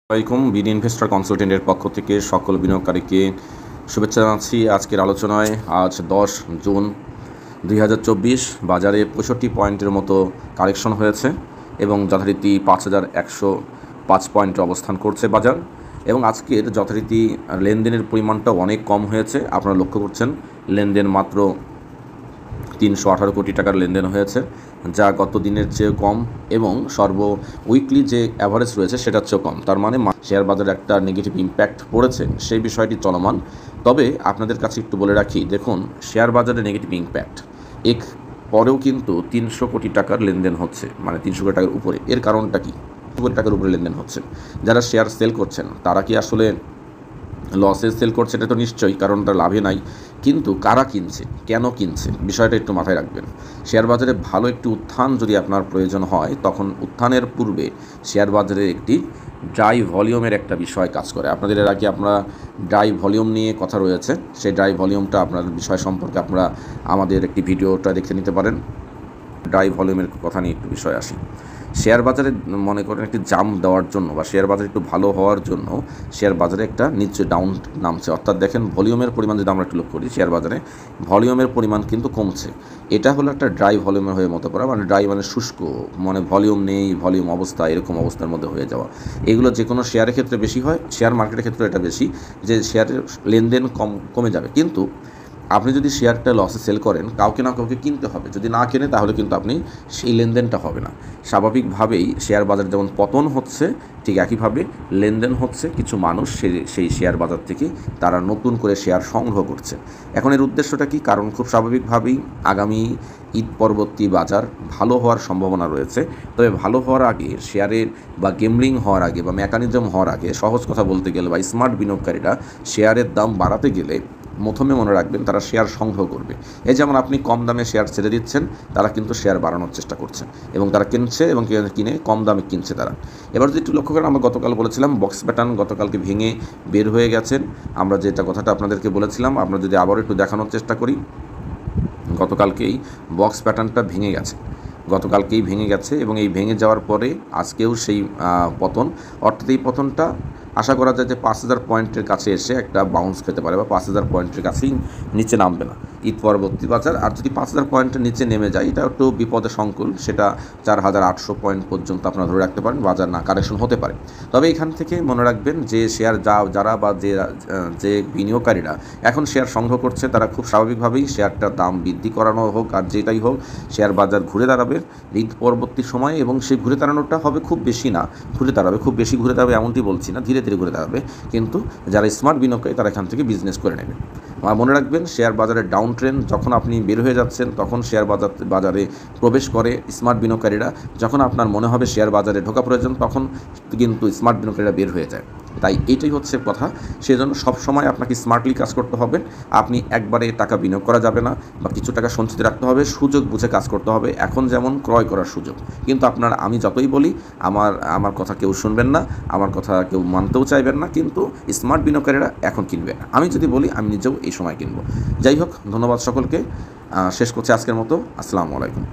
আসসালামাইকুম। BD investor কনসালটেন্টের পক্ষ থেকে সকল বিনিয়োগকারীকে শুভেচ্ছা জানাচ্ছি। আজকের আলোচনায় আজ 10 জুন 2024 বাজারে 65 পয়েন্টের মতো কারেকশন হয়েছে এবং যথারীতি 5105 পয়েন্টে অবস্থান করছে বাজার। এবং আজকের যথারীতি লেনদেনের পরিমাণটাও অনেক কম হয়েছে। আপনারা লক্ষ্য করছেন লেনদেন মাত্র 318 কোটি টাকার লেনদেন হয়েছে, যা গত দিনের চেয়ে কম এবং উইকলি যে অ্যাভারেজ রয়েছে সেটার চেয়েও কম। তার মানে শেয়ার বাজারে একটা নেগেটিভ ইম্প্যাক্ট পড়েছে, সেই বিষয়টি চলমান। তবে আপনাদের কাছে একটু বলে রাখি, দেখুন শেয়ার বাজারে নেগেটিভ ইম্প্যাক্ট পরেও কিন্তু 300 কোটি টাকার লেনদেন হচ্ছে, মানে 300 কোটি টাকার উপরে। এর কারণটা কি? কোটি টাকার উপরে লেনদেন হচ্ছে। যারা শেয়ার সেল করছেন তারা কি আসলে লসে সেল করছে? এটা তো নিশ্চয়ই, কারণ তার লাভে নাই। কিন্তু কারা কিনছে, কেন কিনছে, বিষয়টা একটু মাথায় রাখবেন। শেয়ার বাজারে ভালো একটি উত্থান যদি আপনার প্রয়োজন হয়, তখন উত্থানের পূর্বে শেয়ার বাজারে একটি ড্রাই ভলিউমের একটা বিষয় কাজ করে। আপনাদের এর আগে আমরা ড্রাই ভলিউম নিয়ে কথা রয়েছে, সেই ড্রাই ভলিউমটা আপনার বিষয় সম্পর্কে আপনারা আমাদের একটি ভিডিওটা দেখে নিতে পারেন। ড্রাই ভলিউমের কথা নিয়ে একটু বিষয় আসি। শেয়ার বাজারে মনে করেন একটি জাম্প দেওয়ার জন্য বা শেয়ার বাজারে একটু ভালো হওয়ার জন্য শেয়ার বাজারে একটা নিচে ডাউন নামছে, অর্থাৎ দেখেন ভলিউমের পরিমাণ যদি আমরা একটু লক্ষ্য করি, শেয়ার বাজারে ভলিউমের পরিমাণ কিন্তু কমছে। এটা হলো একটা ড্রাই ভলিউমের হয়ে মতো করা, মানে ড্রাই মানে শুষ্ক, মানে ভলিউম নেই, ভলিউম অবস্থা এরকম অবস্থার মধ্যে হয়ে যাওয়া। এগুলো যে কোনো শেয়ারের ক্ষেত্রে বেশি হয়, শেয়ার মার্কেটের ক্ষেত্রে এটা বেশি, যে শেয়ারের লেনদেন কমে যাবে। কিন্তু আপনি যদি শেয়ারটা লসে সেল করেন, কাউকে না কাউকে কিনতে হবে। যদি না কেনে তাহলে কিন্তু আপনি সেই লেনদেনটা হবে না। স্বাভাবিকভাবেই শেয়ার বাজার যেমন পতন হচ্ছে, ঠিক একইভাবে লেনদেন হচ্ছে। কিছু মানুষ সেই শেয়ার বাজার থেকে তারা নতুন করে শেয়ার সংগ্রহ করছে। এখন এর উদ্দেশ্যটা কী? কারণ খুব স্বাভাবিকভাবেই আগামী ঈদ পরবর্তী বাজার ভালো হওয়ার সম্ভাবনা রয়েছে। তবে ভালো হওয়ার আগে, শেয়ারের বা গেমলিং হওয়ার আগে বা মেকানিজম হওয়ার আগে, সহজ কথা বলতে গেলে বা স্মার্ট বিনিয়োগকারীরা শেয়ারের দাম বাড়াতে গেলে প্রথমে মনে রাখবেন তারা শেয়ার সংগ্রহ করবে। এই যেমন আপনি কম দামে শেয়ার ছেড়ে দিচ্ছেন, তারা কিন্তু শেয়ার বাড়ানোর চেষ্টা করছে এবং তারা কিনছে এবং কিনে কম দামে কিনছে তারা। এবার যদি একটু লক্ষ্য করেন, আমরা গতকাল বলেছিলাম বক্স প্যাটার্ন গতকালকে ভেঙে বের হয়ে গেছেন। আমরা যেটা কথাটা আপনাদেরকে বলেছিলাম, আমরা যদি আবারও একটু দেখানোর চেষ্টা করি, গতকালকেই বক্স প্যাটার্নটা ভেঙে গেছে, গতকালকেই ভেঙে গেছে এবং এই ভেঙে যাওয়ার পরে আজকেও সেই পতন। অর্থাৎ এই পতনটা আশা করা যায় যে 5000 পয়েন্টের কাছে এসে একটা বাউন্স খেতে পারে বা 5000 পয়েন্টের কাছেই নিচে নামবে না ঈদ পরবর্তী বাজার। আর যদি 5000 পয়েন্টের নিচে নেমে যায়, এটা একটু বিপদে সংকুল, সেটা 4800 পয়েন্ট পর্যন্ত আপনারা ধরে রাখতে পারেন বাজার না কারেকশন হতে পারে। তবে এখান থেকে মনে রাখবেন যে শেয়ার যারা বা যে বিনিয়োগকারীরা এখন শেয়ার সংগ্রহ করছে, তারা খুব স্বাভাবিকভাবেই শেয়ারটার দাম বৃদ্ধি করানো হোক আর যেটাই হোক, শেয়ার বাজার ঘুরে দাঁড়াবে ঈদ পরবর্তী সময়। এবং সেই ঘুরে দাঁড়ানোটা হবে খুব বেশি না, ঘুরে দাঁড়াবে, খুব বেশি ঘুরে দাঁড়াবে এমনটি বলছি না, ধীরে ধীরে ঘুরে দাঁড়াবে। কিন্তু যারা স্মার্ট বিনিয়োগকারী তারা এখান থেকে বিজনেস করে নেবে। মনে রাখবেন, শেয়ার বাজারের ডাউন ট্রেন্ড যখন আপনি বের হয়ে যাচ্ছেন, তখন শেয়ার বাজারে প্রবেশ করে স্মার্ট বিনিয়োগকারীরা। যখন আপনার মনে হবে শেয়ার বাজারে ঢোকা প্রয়োজন, তখন কিন্তু স্মার্ট বিনিয়োগকারীরা বের হয়ে যায়। তাই এইটাই হচ্ছে কথা। সেজন্য সবসময় আপনাকে স্মার্টলি কাজ করতে হবে। আপনি একবারে টাকা বিনিয়োগ করা যাবে না, বা কিছু টাকা সঞ্চিত রাখতে হবে, সুযোগ বুঝে কাজ করতে হবে। এখন যেমন ক্রয় করার সুযোগ, কিন্তু আমি যতই বলি আমার কথা কেউ শুনবেন না, আমার কথা কেউ মানতেও চাইবেন না। কিন্তু স্মার্ট বিনিয়োগকারীরা এখন কিনবে না। আমি যদি বলি, আমি নিজেও এই সময় কিনবো। যাই হোক, ধন্যবাদ সকলকে। শেষ করছি আজকের মতো। আসসালামু আলাইকুম।